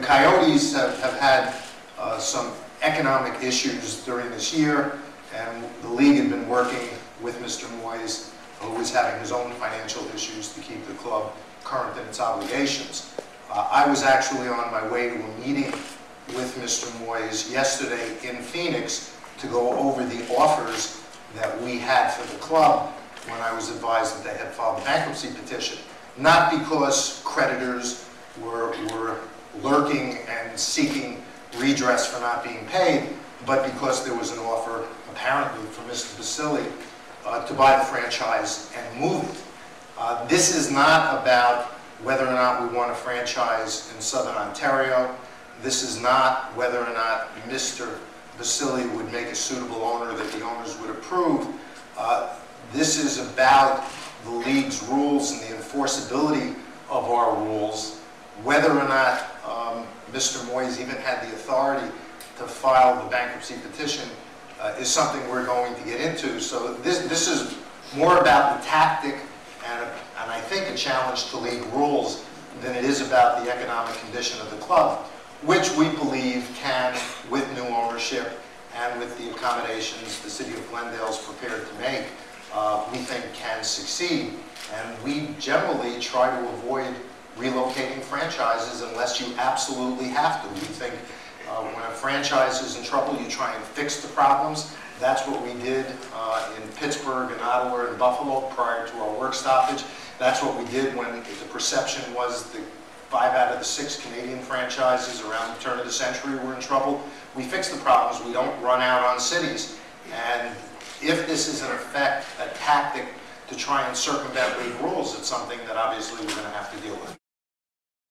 Coyotes have had some economic issues during this year, and the league had been working with Mr. Moyes, who was having his own financial issues, to keep the club current in its obligations. I was actually on my way to a meeting with Mr. Moyes yesterday in Phoenix to go over the offers that we had for the club when I was advised that they had filed a bankruptcy petition. Not because creditors were lurking and seeking redress for not being paid, but because there was an offer, apparently, from Mr. Basile to buy the franchise and move it. This is not about whether or not we want a franchise in Southern Ontario. This is not whether or not Mr. Basile would make a suitable owner that the owners would approve. This is about the league's rules and the enforceability of our rules. Whether or not Mr. Moyes even had the authority to file the bankruptcy petition is something we're going to get into. So this is more about the tactic and I think a challenge to league rules than it is about the economic condition of the club, which we believe can, with new ownership and with the accommodations the city of Glendale is prepared to make, we think can succeed. And we generally try to avoid relocating franchises unless you absolutely have to. We think when a franchise is in trouble, you try and fix the problems. That's what we did in Pittsburgh and Ottawa and Buffalo prior to our work stoppage. That's what we did when the perception was the 5 out of the 6 Canadian franchises around the turn of the century were in trouble. We fix the problems. We don't run out on cities. And if this is in effect a tactic to try and circumvent league rules, it's something that obviously we're going to have to deal with.